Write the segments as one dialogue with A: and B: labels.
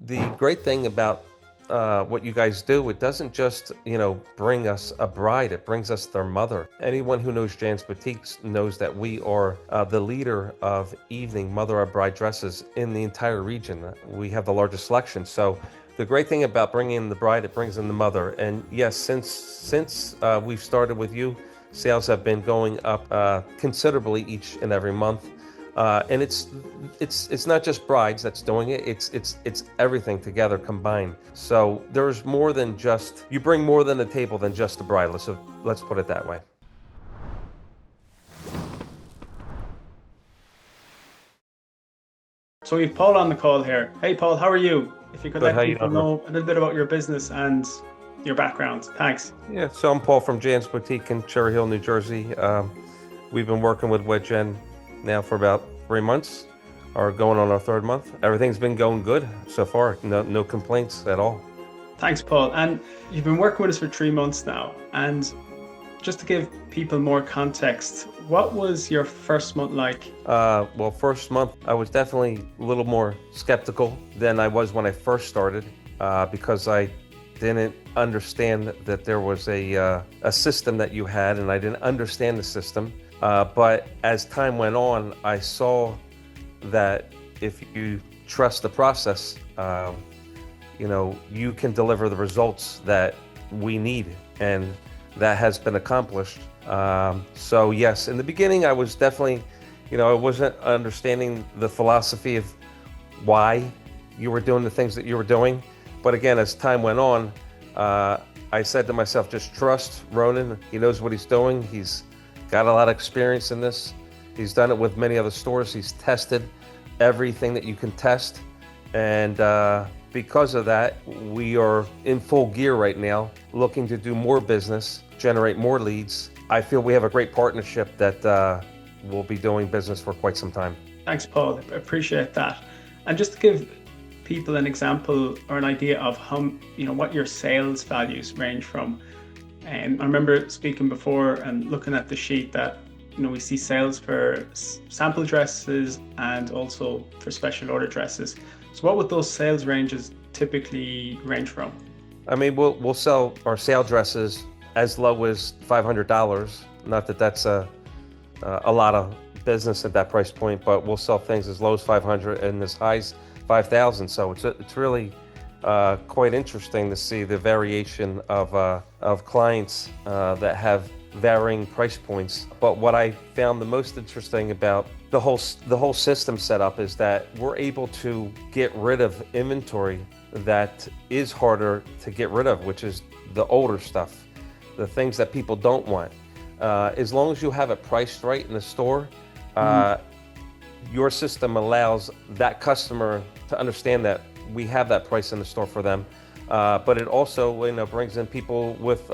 A: The great thing about what you guys do, it doesn't just, bring us a bride, it brings us their mother. Anyone who knows Jan's Boutiques knows that we are the leader of evening mother of bride dresses in the entire region. We have the largest selection. So the great thing about bringing in the bride, it brings in the mother. And yes, since we've started with you, sales have been going up considerably each and every month. And it's not just brides that's doing it. It's everything together combined. So there's more than just, you bring more than the table than just the bride. Let's put it that way.
B: So we've Paul on the call here. Hey Paul, how are you? If you could
A: Good.
B: let
A: How you
B: people
A: doing?
B: know a little bit about your business and your background. Thanks.
A: Yeah. So I'm Paul from Jan's Boutique in Cherry Hill, New Jersey. We've been working with WedGen now for about 3 months, or going on our third month. Everything's been going good so far. No complaints at all.
B: Thanks, Paul. And you've been working with us for 3 months now. And just to give people more context, what was your first month like?
A: Well, first month, I was definitely a little more skeptical than I was when I first started, because I didn't understand that there was a system that you had, and I didn't understand the system. But as time went on, I saw that if you trust the process, you can deliver the results that we need, and that has been accomplished. So yes, in the beginning, I was definitely, I wasn't understanding the philosophy of why you were doing the things that you were doing. But again, as time went on, I said to myself, just trust Ronan. He knows what he's doing. He's got a lot of experience in this. He's done it with many other stores. He's tested everything that you can test. And because of that, we are in full gear right now, looking to do more business, generate more leads. I feel we have a great partnership that we'll be doing business for quite some time.
B: Thanks, Paul. I appreciate that. And just to give people an example or an idea of how, what your sales values range from. I remember speaking before and looking at the sheet that, we see sales for sample dresses and also for special order dresses. So what would those sales ranges typically range from?
A: I mean, we'll sell our sale dresses as low as $500. Not that that's a lot of business at that price point, but we'll sell things as low as 500 and as high as 5,000. So it's really quite interesting to see the variation of clients that have varying price points. But what I found the most interesting about the whole system setup is that we're able to get rid of inventory that is harder to get rid of, which is the older stuff, the things that people don't want. As long as you have it priced right in the store, your system allows that customer to understand that we have that price in the store for them. But it also, brings in people with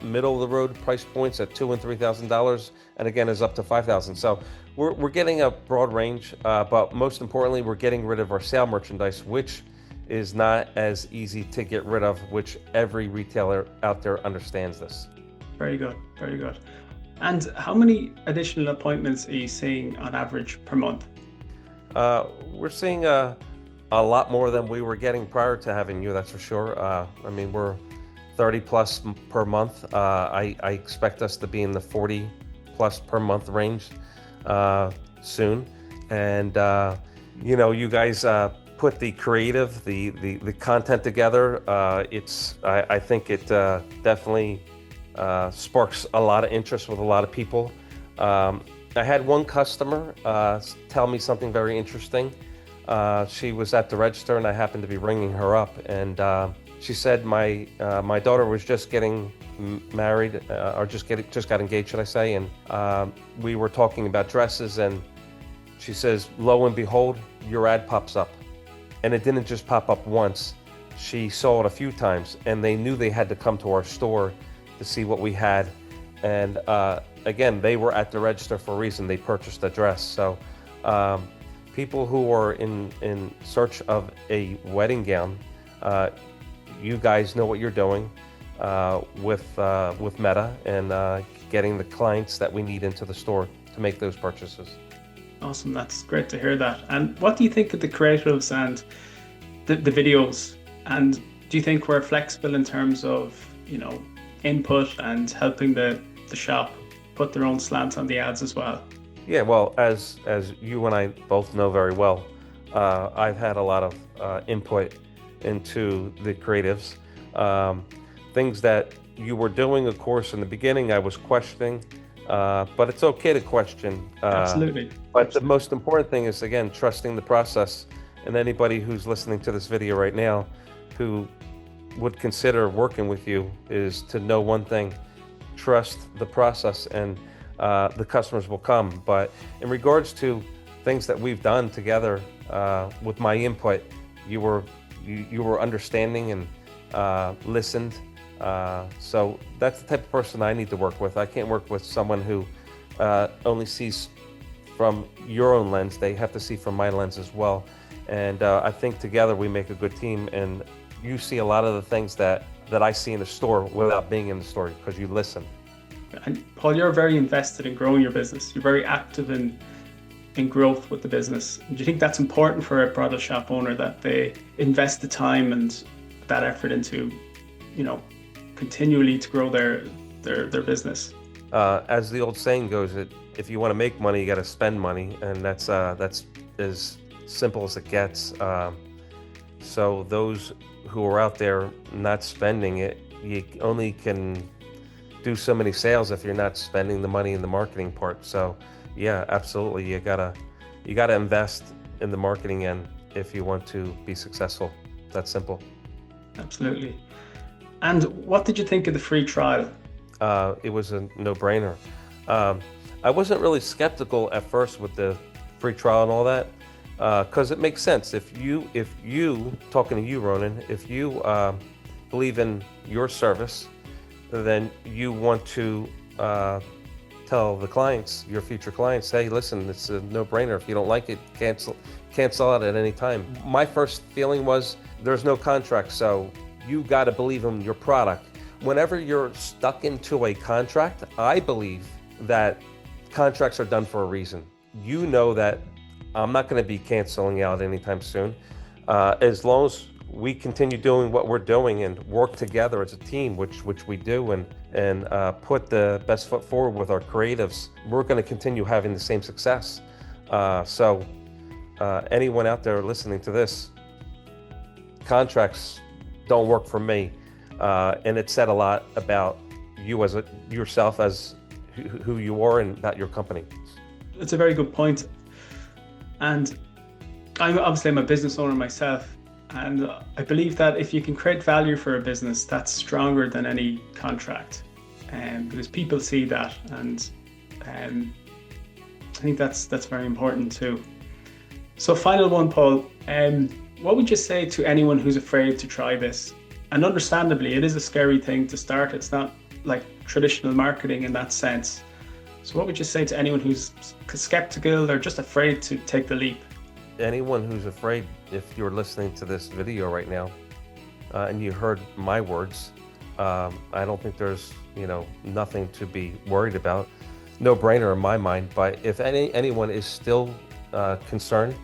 A: middle of the road price points at $2,000 and $3,000, and again is up to $5,000. So we're getting a broad range, but most importantly, we're getting rid of our sale merchandise, which is not as easy to get rid of, which every retailer out there understands this.
B: Very good, very good. And how many additional appointments are you seeing on average per month?
A: We're seeing a lot more than we were getting prior to having you, that's for sure. I mean, we're 30 plus per month. I expect us to be in the 40 plus per month range soon. And, you guys put the creative, the content together. I think it definitely sparks a lot of interest with a lot of people. I had one customer tell me something very interesting. She was at the register and I happened to be ringing her up, and she said my daughter was just getting married, or just got engaged, should I say, and we were talking about dresses, and she says, lo and behold, your ad pops up. And it didn't just pop up once. She saw it a few times, and they knew they had to come to our store to see what we had. And again, they were at the register for a reason. They purchased a dress. So people who are in search of a wedding gown, you guys know what you're doing with Meta and getting the clients that we need into the store to make those purchases.
B: Awesome, that's great to hear that. And what do you think of the creatives and the videos. And do you think we're flexible in terms of, input and helping the shop put their own slant on the ads as well?
A: Yeah, well, as you and I both know very well, I've had a lot of input into the creatives. Things that you were doing, of course, in the beginning, I was questioning, but it's okay to question.
B: Absolutely.
A: But the most important thing is, again, trusting the process. And anybody who's listening to this video right now who would consider working with you is to know one thing: trust the process, and the customers will come. But in regards to things that we've done together, with my input, you were understanding and listened. So that's the type of person I need to work with. I can't work with someone who only sees from your own lens. They have to see from my lens as well. And I think together we make a good team. And you see a lot of the things that I see in the store without being in the store, because you listen.
B: And Paul, you're very invested in growing your business. You're very active in growth with the business. Do you think that's important for a bridal shop owner, that they invest the time and that effort into, continually to grow their business?
A: As the old saying goes, if you want to make money, you got to spend money, and that's as simple as it gets. So those who are out there not spending it, you only can do so many sales if you're not spending the money in the marketing part. So yeah, absolutely, you gotta invest in the marketing end if you want to be successful. That's simple.
B: Absolutely. And what did you think of the free trial?
A: It was a no-brainer. I wasn't really skeptical at first with the free trial and all that, because it makes sense. If you, talking to you, Ronan, if you believe in your service, then you want to tell the clients, your future clients, hey, listen, it's a no-brainer. If you don't like it, cancel out at any time. My first feeling was there's no contract, so you got to believe in your product. Whenever you're stuck into a contract, I believe that contracts are done for a reason. You know that I'm not going to be canceling out anytime soon. As long as we continue doing what we're doing and work together as a team, which we do, and put the best foot forward with our creatives, we're going to continue having the same success. So anyone out there listening to this, contracts don't work for me. And it said a lot about you as yourself, as who you are, and about your company.
B: It's a very good point. And I'm a business owner myself. And I believe that if you can create value for a business, that's stronger than any contract. Because people see that. And I think that's very important too. So final one, Paul, what would you say to anyone who's afraid to try this? And understandably, it is a scary thing to start. It's not like traditional marketing in that sense. So what would you say to anyone who's skeptical or just afraid to take the leap?
A: Anyone who's afraid, if you're listening to this video right now, and you heard my words, I don't think there's, nothing to be worried about. No brainer in my mind. But if anyone is still concerned,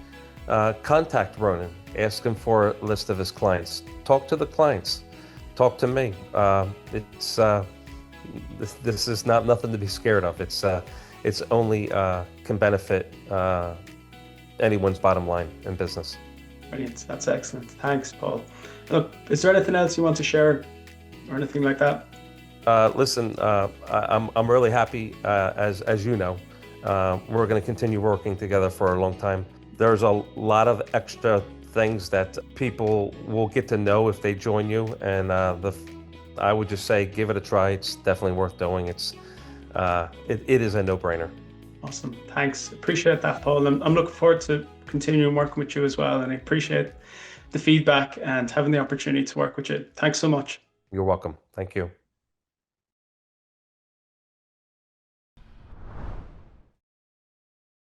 A: contact Ronan. Ask him for a list of his clients. Talk to the clients. Talk to me. This is not nothing to be scared of. It's only can benefit anyone's bottom line in business.
B: Brilliant. That's excellent. Thanks, Paul. Look, is there anything else you want to share or anything like that?
A: Listen, I'm really happy. As you know, we're going to continue working together for a long time. There's a lot of extra things that people will get to know if they join you, and I would just say give it a try. It's definitely worth doing. It is a no-brainer.
B: Awesome. Thanks. Appreciate that, Paul. I'm looking forward to continuing working with you as well, and I appreciate the feedback and having the opportunity to work with you. Thanks so much.
A: You're welcome. Thank you.